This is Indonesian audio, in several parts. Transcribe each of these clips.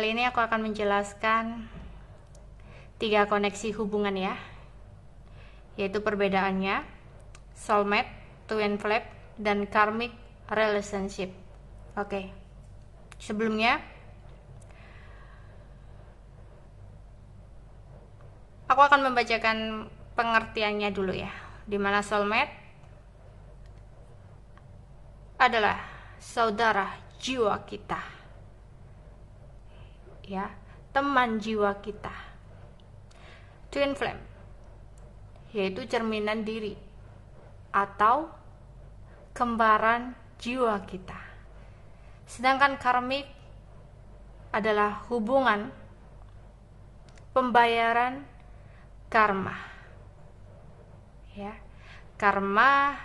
Kali ini aku akan menjelaskan 3 koneksi hubungan ya, yaitu perbedaannya, soulmate, twin flame, dan karmic relationship. Oke. Sebelumnya aku akan membacakan pengertiannya dulu ya, dimana soulmate adalah saudara jiwa kita ya, teman jiwa kita. Twin flame yaitu cerminan diri atau kembaran jiwa kita. Sedangkan karmik adalah hubungan pembayaran karma ya. Karma,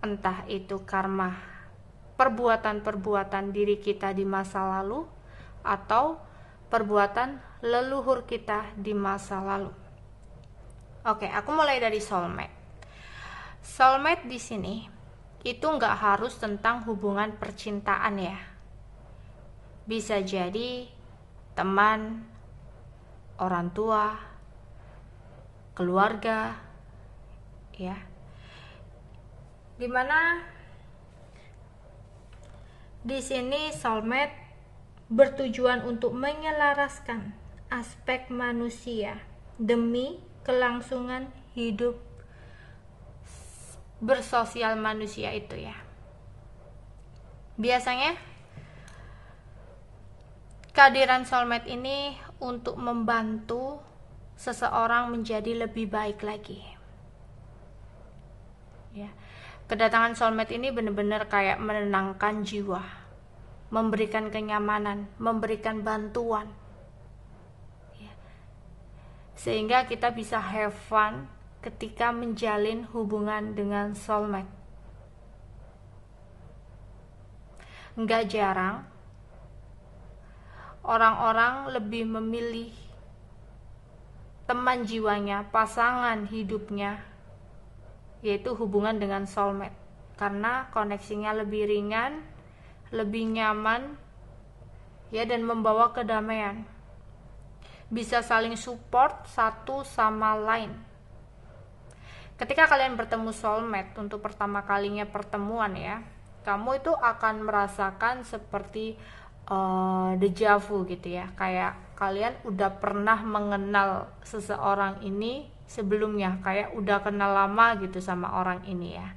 entah itu karma perbuatan-perbuatan diri kita di masa lalu atau perbuatan leluhur kita di masa lalu. Oke, aku mulai dari soulmate. Soulmate di sini itu nggak harus tentang hubungan percintaan ya. Bisa jadi teman, orang tua, keluarga, ya. Dimana di sini soulmate bertujuan untuk menyelaraskan aspek manusia demi kelangsungan hidup bersosial manusia itu ya. Biasanya kehadiran soulmate ini untuk membantu seseorang menjadi lebih baik lagi ya. Kedatangan soulmate ini benar-benar kayak menenangkan jiwa, memberikan kenyamanan, memberikan bantuan ya. Sehingga kita bisa have fun ketika menjalin hubungan dengan soulmate. Nggak jarang orang-orang lebih memilih teman jiwanya, pasangan hidupnya, yaitu hubungan dengan soulmate, karena koneksinya lebih ringan, lebih nyaman ya, dan membawa kedamaian. Bisa saling support satu sama lain. Ketika kalian bertemu soulmate untuk pertama kalinya pertemuan ya, kamu itu akan merasakan seperti deja vu gitu ya, kayak kalian udah pernah mengenal seseorang ini sebelumnya, kayak udah kenal lama gitu sama orang ini ya.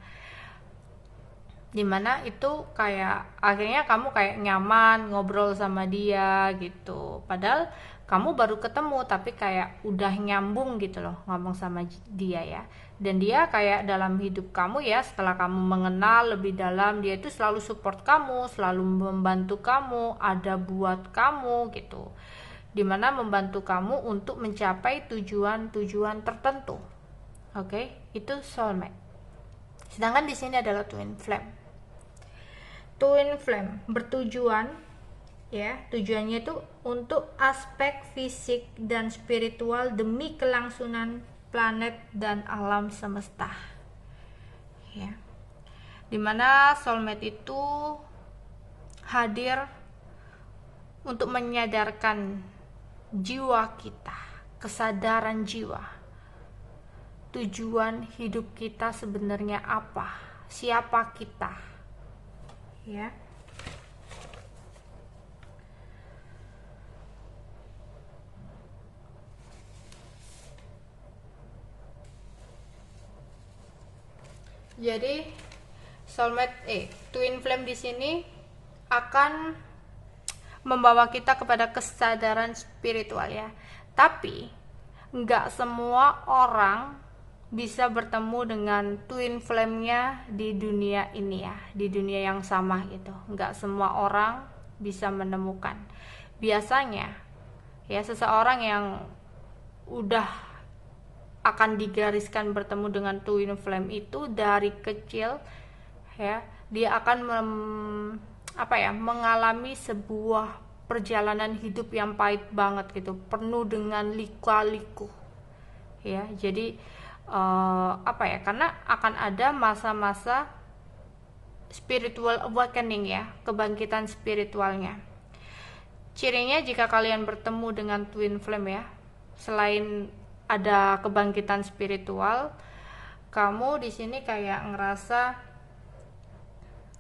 Dimana itu kayak akhirnya kamu kayak nyaman ngobrol sama dia gitu, padahal kamu baru ketemu tapi kayak udah nyambung gitu loh ngomong sama dia ya. Dan dia kayak dalam hidup kamu ya, setelah kamu mengenal lebih dalam, dia itu selalu support kamu, selalu membantu kamu, ada buat kamu gitu, dimana membantu kamu untuk mencapai tujuan-tujuan tertentu. Oke, itu soulmate. Sedangkan di sini adalah twin flame. Twin flame bertujuan ya, tujuannya itu untuk aspek fisik dan spiritual demi kelangsungan planet dan alam semesta ya. Dimana soulmate itu hadir untuk menyadarkan jiwa kita, kesadaran jiwa, tujuan hidup kita sebenarnya apa, siapa kita ya. Jadi soulmate twin flame di sini akan membawa kita kepada kesadaran spiritual ya. Tapi nggak semua orang bisa bertemu dengan twin flame-nya di dunia ini ya, di dunia yang sama gitu. Nggak semua orang bisa menemukan. Biasanya ya, seseorang yang udah akan digariskan bertemu dengan twin flame itu dari kecil ya, dia akan mengalami sebuah perjalanan hidup yang pahit banget gitu, penuh dengan lika-liku ya. Jadi karena akan ada masa-masa spiritual awakening ya, kebangkitan spiritualnya. Cirinya jika kalian bertemu dengan twin flame ya, selain ada kebangkitan spiritual, kamu di sini kayak ngerasa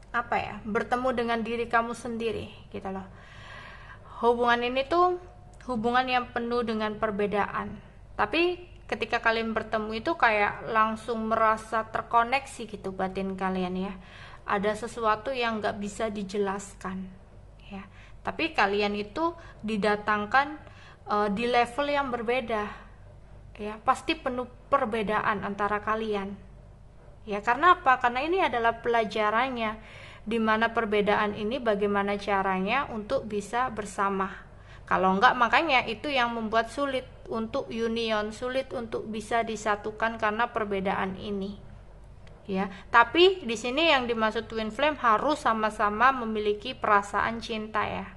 apa ya, bertemu dengan diri kamu sendiri gitu loh. Hubungan ini tuh hubungan yang penuh dengan perbedaan, tapi ketika kalian bertemu itu kayak langsung merasa terkoneksi gitu batin kalian ya. Ada sesuatu yang nggak bisa dijelaskan ya, tapi kalian itu didatangkan di level yang berbeda ya, pasti penuh perbedaan antara kalian ya. Karena apa? Karena ini adalah pelajarannya, dimana perbedaan ini bagaimana caranya untuk bisa bersama. Kalau enggak, makanya itu yang membuat sulit untuk union, sulit untuk bisa disatukan karena perbedaan ini ya. Tapi di sini yang dimaksud twin flame harus sama-sama memiliki perasaan cinta ya,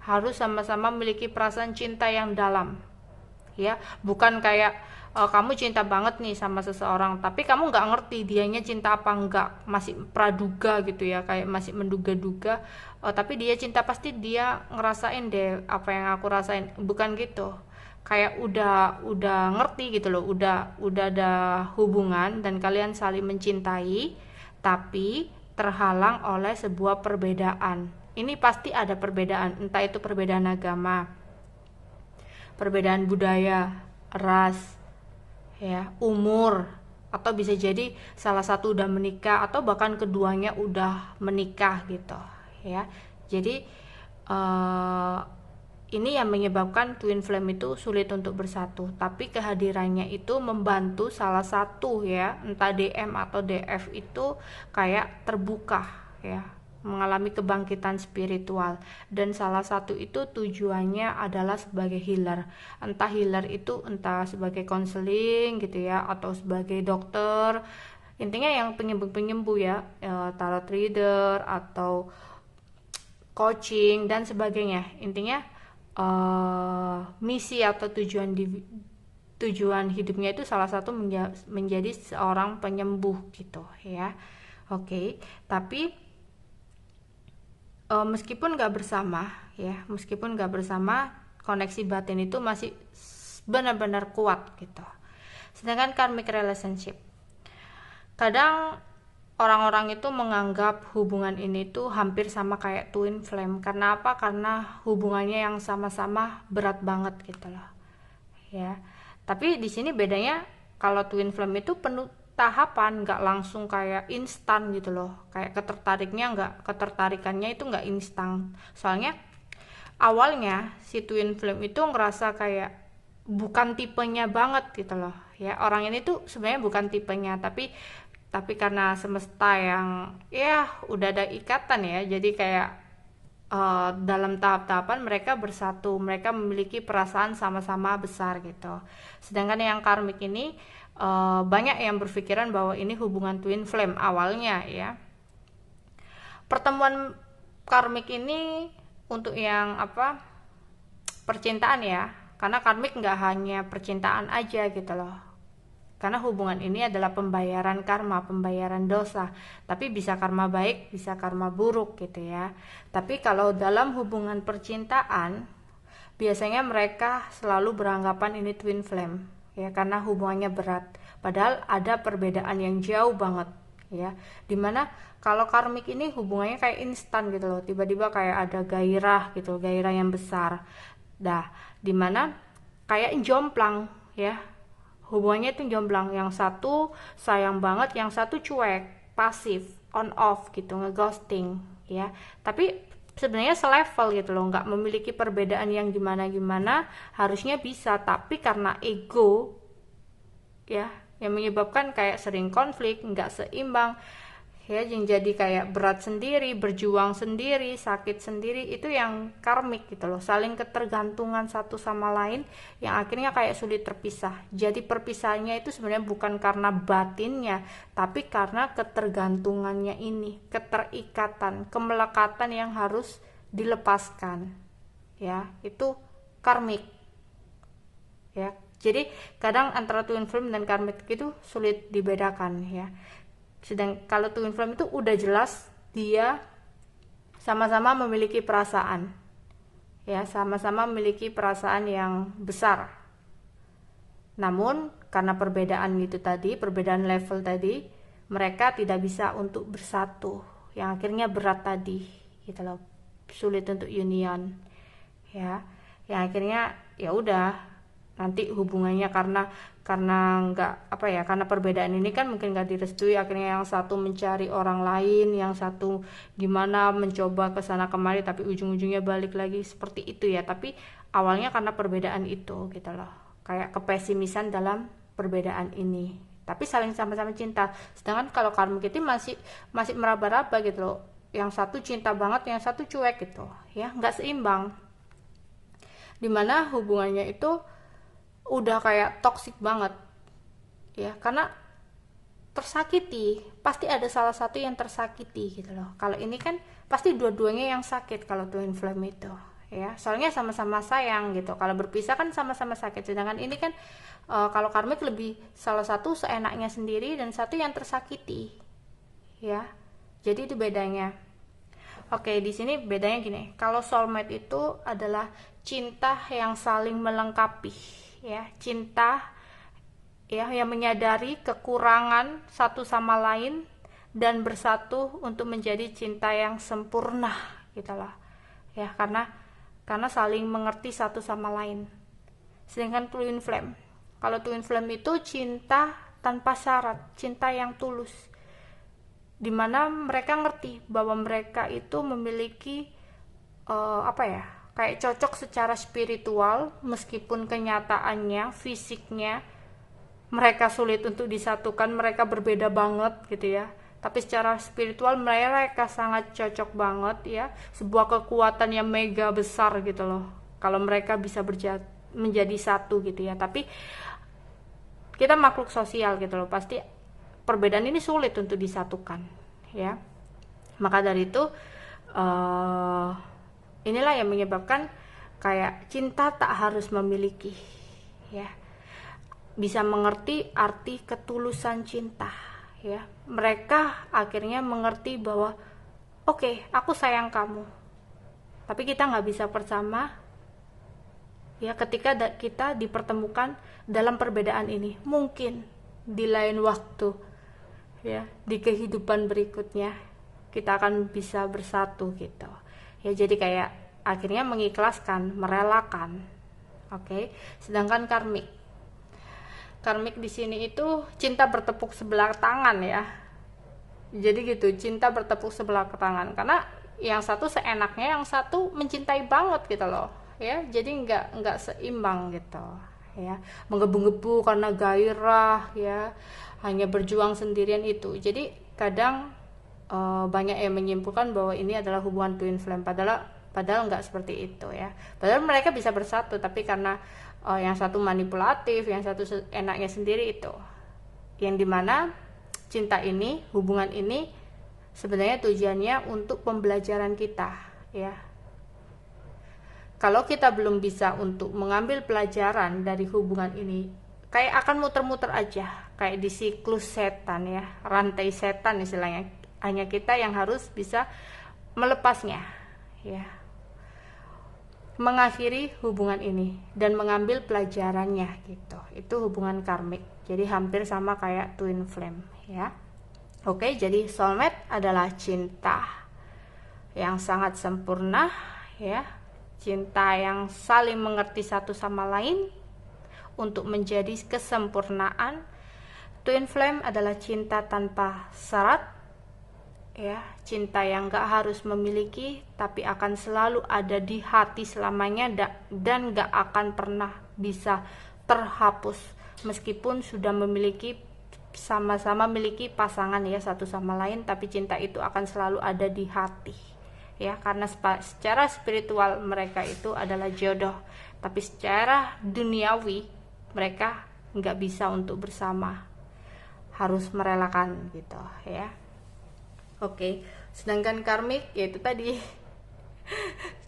harus sama-sama memiliki perasaan cinta yang dalam ya. Bukan kayak kamu cinta banget nih sama seseorang tapi kamu nggak ngerti dianya cinta apa enggak, masih praduga gitu ya, kayak masih menduga-duga. Tapi dia cinta, pasti dia ngerasain deh apa yang aku rasain. Bukan gitu, kayak udah ngerti gitu loh, udah ada hubungan dan kalian saling mencintai tapi terhalang oleh sebuah perbedaan. Ini pasti ada perbedaan, entah itu perbedaan agama, perbedaan budaya, ras, ya, umur, atau bisa jadi salah satu udah menikah atau bahkan keduanya udah menikah gitu, ya. Jadi uh, ini yang menyebabkan twin flame itu sulit untuk bersatu, tapi kehadirannya itu membantu salah satu ya, entah DM atau DF itu kayak terbuka ya, mengalami kebangkitan spiritual. Dan salah satu itu tujuannya adalah sebagai healer, entah healer itu entah sebagai konseling gitu ya, atau sebagai dokter, intinya yang penyembuh-penyembuh ya, tarot reader atau coaching dan sebagainya. Intinya misi atau tujuan hidupnya itu salah satu menjadi seorang penyembuh gitu ya. Oke, tapi meskipun nggak bersama ya, meskipun nggak bersama, koneksi batin itu masih benar-benar kuat gitu. Sedangkan karmic relationship, kadang orang-orang itu menganggap hubungan ini tuh hampir sama kayak twin flame. Karena apa? Karena hubungannya yang sama-sama berat banget gitu loh ya. Tapi di sini bedanya, kalau twin flame itu penuh tahapan, nggak langsung kayak instan gitu loh. Kayak ketertarikannya itu nggak instan. Soalnya awalnya si twin flame itu ngerasa kayak bukan tipenya banget gitu loh ya. Orang ini tuh sebenarnya bukan tipenya, tapi karena semesta yang ya udah ada ikatan ya, jadi kayak dalam tahap-tahapan mereka bersatu, mereka memiliki perasaan sama-sama besar gitu. Sedangkan yang karmik ini banyak yang berpikiran bahwa ini hubungan twin flame awalnya ya. Pertemuan karmik ini untuk yang apa, percintaan ya, karena karmik nggak hanya percintaan aja gitu loh. Karena hubungan ini adalah pembayaran karma, pembayaran dosa. Tapi bisa karma baik, bisa karma buruk gitu ya. Tapi kalau dalam hubungan percintaan, biasanya mereka selalu beranggapan ini twin flame ya, karena hubungannya berat. Padahal ada perbedaan yang jauh banget ya. Dimana kalau karmik ini hubungannya kayak instan gitu loh. Tiba-tiba kayak ada gairah gitu, gairah yang besar. Dah, dimana kayak jomplang ya, hubungannya itu jomplang, yang satu sayang banget, yang satu cuek, pasif, on off gitu, ngeghosting ya. Tapi sebenarnya selevel gitu loh, nggak memiliki perbedaan yang gimana-gimana, harusnya bisa, tapi karena ego ya yang menyebabkan kayak sering konflik, nggak seimbang ya, yang jadi kayak berat sendiri, berjuang sendiri, sakit sendiri. Itu yang karmik gitu loh, saling ketergantungan satu sama lain yang akhirnya kayak sulit terpisah. Jadi perpisahannya itu sebenarnya bukan karena batinnya, tapi karena ketergantungannya ini, keterikatan, kemelekatan yang harus dilepaskan ya. Itu karmik ya. Jadi kadang antara twin flame dan karmik itu sulit dibedakan ya. Sedang kalau twin flame itu udah jelas dia sama-sama memiliki perasaan ya, sama-sama memiliki perasaan yang besar. Namun karena perbedaan itu tadi, perbedaan level tadi, mereka tidak bisa untuk bersatu, yang akhirnya berat tadi gitu loh, sulit untuk union, ya, yang akhirnya ya udah nanti hubungannya karena nggak apa ya, karena perbedaan ini kan mungkin nggak direstui, akhirnya yang satu mencari orang lain, yang satu gimana mencoba ke sana kemari, tapi ujung-ujungnya balik lagi seperti itu ya. Tapi awalnya karena perbedaan itu gitu loh, kayak kepesimisan dalam perbedaan ini, tapi saling sama-sama cinta. Sedangkan kalau karmik itu masih meraba-raba gitu loh, yang satu cinta banget, yang satu cuek gitu ya, nggak seimbang, dimana hubungannya itu udah kayak toksik banget ya, karena tersakiti, pasti ada salah satu yang tersakiti gitu loh. Kalau ini kan pasti dua-duanya yang sakit kalau twin flame itu ya, soalnya sama-sama sayang gitu. Kalau berpisah kan sama-sama sakit, sedangkan ini kan kalau karmik lebih salah satu seenaknya sendiri dan satu yang tersakiti ya, jadi itu bedanya. Oke, di sini bedanya gini. Kalau soulmate itu adalah cinta yang saling melengkapi, ya, cinta ya yang menyadari kekurangan satu sama lain dan bersatu untuk menjadi cinta yang sempurna, gitulah. Ya, karena saling mengerti satu sama lain. Sedangkan twin flame, kalau twin flame itu cinta tanpa syarat, cinta yang tulus, dimana mereka ngerti bahwa mereka itu memiliki apa ya, kayak cocok secara spiritual, meskipun kenyataannya fisiknya mereka sulit untuk disatukan, mereka berbeda banget gitu ya, tapi secara spiritual mereka sangat cocok banget ya, sebuah kekuatan yang mega besar gitu loh kalau mereka bisa menjadi satu gitu ya. Tapi kita makhluk sosial gitu loh, pasti perbedaan ini sulit untuk disatukan ya. Maka dari itu inilah yang menyebabkan kayak cinta tak harus memiliki ya, bisa mengerti arti ketulusan cinta ya. Mereka akhirnya mengerti bahwa oke, aku sayang kamu, tapi kita nggak bisa bersama ya ketika kita dipertemukan dalam perbedaan ini. Mungkin di lain waktu ya, di kehidupan berikutnya kita akan bisa bersatu gitu ya. Jadi kayak akhirnya mengikhlaskan, merelakan. Oke. Sedangkan karmik di sini itu cinta bertepuk sebelah tangan ya. Jadi gitu, cinta bertepuk sebelah tangan, karena yang satu seenaknya, yang satu mencintai banget gitu loh ya. Jadi nggak seimbang gitu ya, menggebu-gebu karena gairah ya, hanya berjuang sendirian itu. Jadi kadang banyak yang menyimpulkan bahwa ini adalah hubungan twin flame, padahal nggak seperti itu ya. Padahal mereka bisa bersatu, tapi karena yang satu manipulatif, yang satu enaknya sendiri itu, yang dimana cinta ini, hubungan ini sebenarnya tujuannya untuk pembelajaran kita ya. Kalau kita belum bisa untuk mengambil pelajaran dari hubungan ini, kayak akan muter-muter aja, kayak di siklus setan ya, rantai setan istilahnya. Hanya kita yang harus bisa melepasnya ya, mengakhiri hubungan ini dan mengambil pelajarannya gitu. Itu hubungan karmik, jadi hampir sama kayak twin flame ya. Oke, jadi soulmate adalah cinta yang sangat sempurna ya, cinta yang saling mengerti satu sama lain untuk menjadi kesempurnaan. Twin flame adalah cinta tanpa syarat ya, cinta yang gak harus memiliki, tapi akan selalu ada di hati selamanya dan gak akan pernah bisa terhapus meskipun sudah sama-sama memiliki pasangan ya, satu sama lain, tapi cinta itu akan selalu ada di hati ya, karena secara spiritual mereka itu adalah jodoh, tapi secara duniawi mereka nggak bisa untuk bersama, harus merelakan gitu ya. Oke, sedangkan karmik yaitu tadi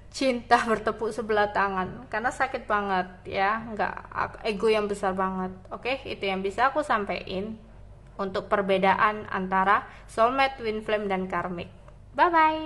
cinta bertepuk sebelah tangan, karena sakit banget ya, nggak, ego yang besar banget. Oke, itu yang bisa aku sampaikan untuk perbedaan antara soulmate, twin flame, dan karmik. Bye bye.